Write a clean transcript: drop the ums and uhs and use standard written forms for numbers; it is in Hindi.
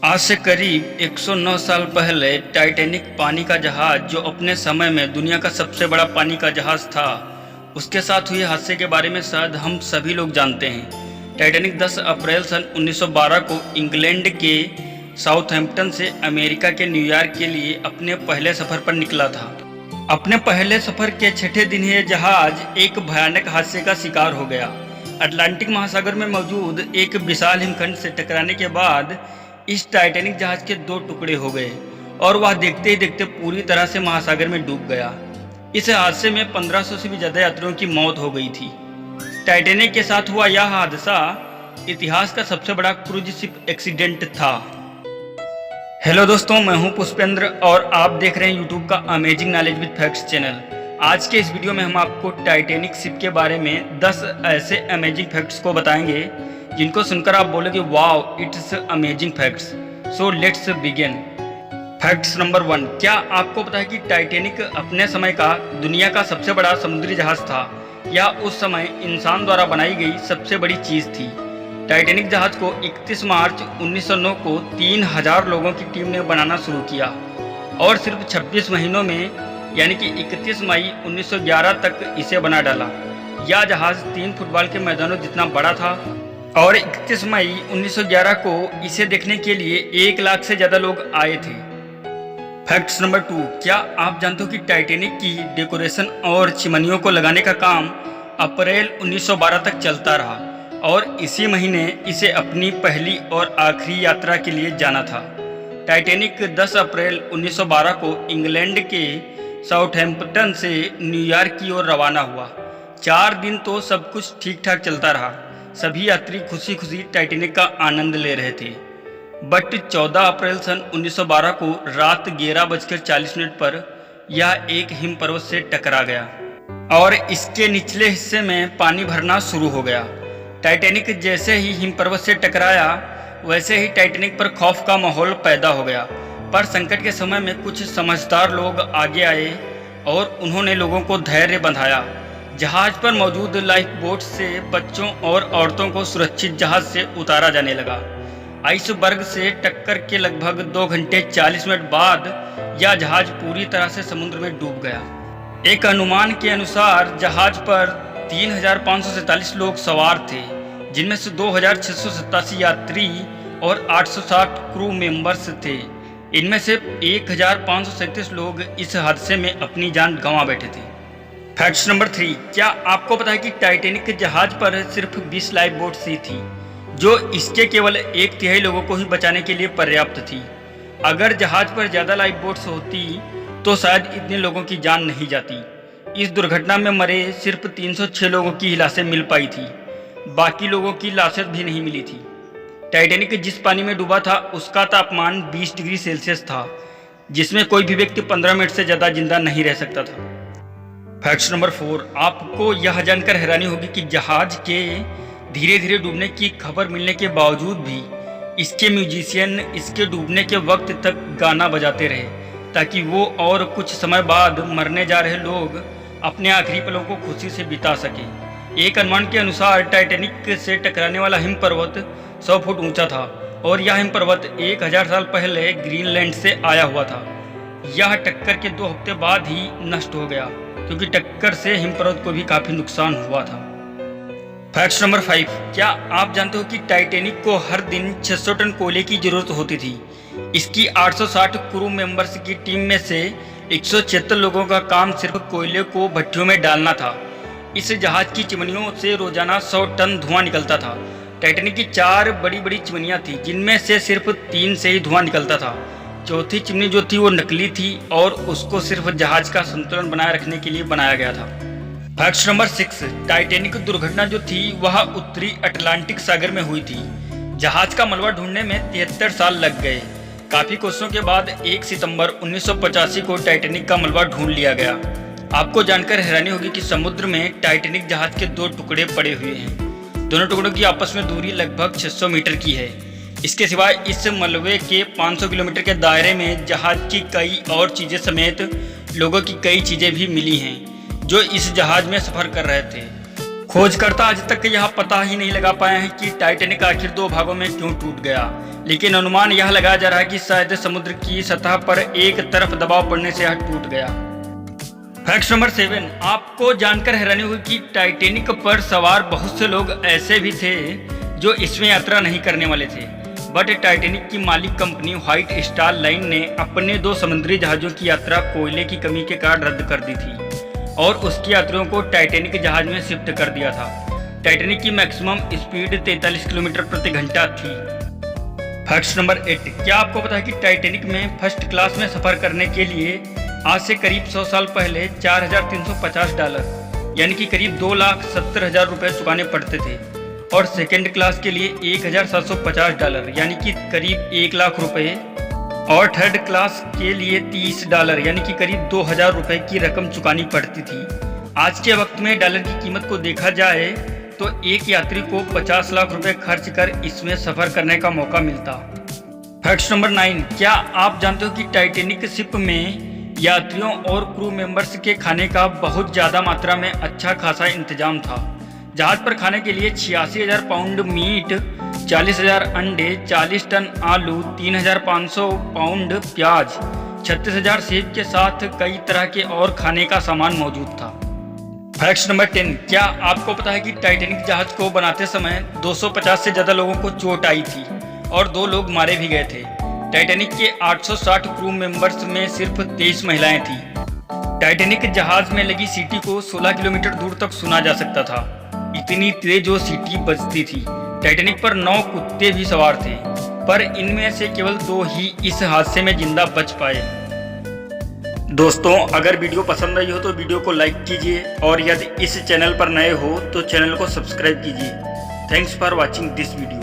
आज से करीब 109 साल पहले टाइटैनिक पानी का जहाज, जो अपने समय में दुनिया का सबसे बड़ा पानी का जहाज था, उसके साथ हुए हादसे के बारे में शायद हम सभी लोग जानते हैं। टाइटैनिक 10 अप्रैल सन 1912 को इंग्लैंड के साउथहैम्पटन से अमेरिका के न्यूयॉर्क के लिए अपने पहले सफ़र पर निकला था। अपने पहले सफ़र के छठे दिन यह जहाज एक भयानक हादसे का शिकार हो गया। अटलांटिक महासागर में मौजूद एक विशाल हिमखंड से टकराने के बाद इस टाइटैनिक जहाज के दो टुकड़े हो गए और वह देखते ही देखते पूरी तरह से महासागर में डूब गया। इस हादसे में 1500 से भी ज़्यादा यात्रियों की मौत हो गई थी। टाइटैनिक के साथ हुआ यह हादसा इतिहास का सबसे बड़ा क्रूज शिप एक्सीडेंट था। हेलो दोस्तों, मैं हूं पुष्पेंद्र और आप देख रहे हैं यूट्यूब का amazing knowledge with facts channel. आज के इस वीडियो में हम आपको टाइटैनिक शिप के बारे में 10 ऐसे अमेजिंग फैक्ट्स को बताएंगे जिनको सुनकर आप बोलोगे wow, it's amazing facts. So let's begin. Facts number 1। क्या आपको पता है कि टाइटैनिक अपने समय का दुनिया का सबसे बड़ा समुद्री जहाज था? यह उस समय इंसान द्वारा बनाई गई सबसे बड़ी चीज़ थी। टाइटैनिक जहाज को 31 मार्च 1909 को 3000 लोगों की टीम ने बनाना शुरू किया और सिर्फ 26 महीनों में यानी कि 31 मई 1911 तक इसे बना डाला। यह जहाज 3 फुटबॉल के मैदानों जितना बड़ा था और 31 मई 1911 को इसे देखने के लिए 1 लाख से ज़्यादा लोग आए थे। Facts number 2। क्या आप जानते हो कि टाइटैनिक की डेकोरेशन और चिमनियों को लगाने का काम अप्रैल 1912 तक चलता रहा और इसी महीने इसे अपनी पहली और आखिरी यात्रा के लिए जाना था। टाइटैनिक 10 अप्रैल 1912 को इंग्लैंड के साउथहैम्पटन से न्यूयॉर्क की ओर रवाना हुआ। 4 दिन तो सब कुछ ठीक ठाक चलता रहा। सभी यात्री खुशी खुशी टाइटैनिक का आनंद ले रहे थे। बट 14 अप्रैल सन 1912 को रात 11:40 पर यह एक हिम पर्वत से टकरा गया और इसके निचले हिस्से में पानी भरना शुरू हो गया। टाइटैनिक जैसे ही हिम पर्वत से टकराया वैसे ही टाइटैनिक पर खौफ का माहौल पैदा हो गया। पर संकट के समय में कुछ समझदार लोग आगे आए और उन्होंने लोगों को धैर्य बंधाया। जहाज पर मौजूद लाइफ बोट से बच्चों और औरतों को सुरक्षित जहाज से उतारा जाने लगा। आइसबर्ग से टक्कर के लगभग 2 घंटे 40 मिनट बाद यह जहाज पूरी तरह से समुद्र में डूब गया। एक अनुमान के अनुसार जहाज पर 3547 लोग सवार थे, जिनमें से 2687 यात्री और 860 क्रू मेंबर्स थे। इनमें से 1537 लोग इस हादसे में अपनी जान गंवा बैठे थे। Facts number 3। क्या आपको पता है कि टाइटैनिक जहाज पर सिर्फ 20 लाइफ बोट्स ही थी, जो इसके केवल 1/3 लोगों को ही बचाने के लिए पर्याप्त थी। अगर जहाज पर ज़्यादा लाइफ बोट्स होती तो शायद इतने लोगों की जान नहीं जाती। इस दुर्घटना में मरे सिर्फ 306 लोगों की लाशें मिल पाई थी, बाकी लोगों की लाशें भी नहीं मिली थी। टाइटैनिक जिस पानी में डूबा था उसका तापमान 20 डिग्री सेल्सियस था, जिसमें कोई भी व्यक्ति 15 मिनट से ज़्यादा जिंदा नहीं रह सकता था। Facts number 4। आपको यह जानकर हैरानी होगी कि जहाज के धीरे धीरे डूबने की खबर मिलने के बावजूद भी इसके म्यूजिशियन इसके डूबने के वक्त तक गाना बजाते रहे, ताकि वो और कुछ समय बाद मरने जा रहे लोग अपने आखिरी पलों को खुशी से बिता सकें। एक अनुमान के अनुसार टाइटैनिक से टकराने वाला हिम पर्वत 100 फुट ऊंचा था और यह हिम पर्वत 1000 साल पहले ग्रीनलैंड से आया हुआ था। यह टक्कर के 2 हफ्ते बाद ही नष्ट हो गया, क्योंकि टक्कर से हिम पर्वत को भी काफ़ी नुकसान हुआ था। Facts number 5। क्या आप जानते हो कि टाइटैनिक को हर दिन 600 टन कोयले की जरूरत होती थी? इसकी 860 क्रू मेंबर्स की टीम में से 176 लोगों का काम सिर्फ कोयले को भट्टियों में डालना था। इस जहाज की चिमनियों से रोजाना 100 टन धुआं निकलता था। टाइटैनिक की 4 बड़ी बड़ी चिमनियाँ थीं, जिनमें से सिर्फ 3 से ही धुआं निकलता था। चौथी चिमनी जो थी वो नकली थी और उसको सिर्फ जहाज का संतुलन बनाए रखने के लिए बनाया गया था। Facts number 6। टाइटैनिक दुर्घटना जो थी वह उत्तरी अटलांटिक सागर में हुई थी। जहाज का मलबा ढूंढने में 73 साल लग गए। काफ़ी कोशिशों के बाद 1 सितंबर 1985 को टाइटैनिक का मलबा ढूंढ लिया गया। आपको जानकर हैरानी होगी कि समुद्र में टाइटैनिक जहाज के 2 टुकड़े पड़े हुए हैं। दोनों टुकड़ों की आपस में दूरी लगभग 600 मीटर की है। इसके सिवाय इस मलबे के 500 किलोमीटर के दायरे में जहाज की कई और चीज़ें समेत लोगों की कई चीज़ें भी मिली हैं जो इस जहाज में सफ़र कर रहे थे। खोजकर्ता आज तक यह पता ही नहीं लगा पाए हैं कि टाइटैनिक आखिर 2 भागों में क्यों टूट गया, लेकिन अनुमान यह लगाया जा रहा है कि शायद समुद्र की सतह पर एक तरफ दबाव पड़ने से यह टूट गया। फैक्ट नंबर 7, आपको जानकर हैरानी हुई कि टाइटैनिक पर सवार बहुत से लोग ऐसे भी थे जो इसमें यात्रा नहीं करने वाले थे, बट टाइटैनिक की मालिक कंपनी व्हाइट स्टार लाइन ने अपने 2 समुद्री जहाज़ों की यात्रा कोयले की कमी के कारण रद्द कर दी थी और उसके यात्रियों को टाइटैनिक जहाज में शिफ्ट कर दिया था। टाइटैनिक की मैक्सिमम स्पीड 43 किलोमीटर प्रति घंटा थी। फैक्ट नंबर 8, क्या आपको पता है कि टाइटैनिक में फर्स्ट क्लास में सफ़र करने के लिए आज से करीब 100 साल पहले $4,350 यानी कि करीब 2,70,000 रुपये चुकाने पड़ते थे और सेकेंड क्लास के लिए $1,750 यानी कि करीब 1 लाख रुपये और थर्ड क्लास के लिए $30 यानी कि करीब 2,000 रुपये की रकम चुकानी पड़ती थी। आज के वक्त में डॉलर की कीमत को देखा जाए तो एक यात्री को 50 लाख रुपए खर्च कर इसमें सफ़र करने का मौका मिलता। फैक्ट नंबर 9, क्या आप जानते हो कि टाइटैनिक शिप में यात्रियों और क्रू मेंबर्स के खाने का बहुत ज़्यादा मात्रा में अच्छा खासा इंतजाम था। जहाज पर खाने के लिए 86,000 पाउंड मीट, 40,000 अंडे, 40 टन आलू, 3,500 पाउंड प्याज, 36,000 सेब के साथ कई तरह के और खाने का सामान मौजूद था। फैक्ट नंबर 10, क्या आपको पता है कि टाइटैनिक जहाज को बनाते समय 250 से ज़्यादा लोगों को चोट आई थी और 2 लोग मारे भी गए थे। टाइटैनिक के 860 क्रू मेंबर्स में सिर्फ 23 महिलाएं थीं। टाइटैनिक जहाज में लगी सीटी को 16 किलोमीटर दूर तक सुना जा सकता था, इतनी तेज वो सीटी बजती थी। टाइटैनिक पर 9 कुत्ते भी सवार थे, पर इनमें से केवल 2 ही इस हादसे में जिंदा बच पाए। दोस्तों, अगर वीडियो पसंद आई हो तो वीडियो को लाइक कीजिए और यदि इस चैनल पर नए हो तो चैनल को सब्सक्राइब कीजिए। Thanks for watching this video.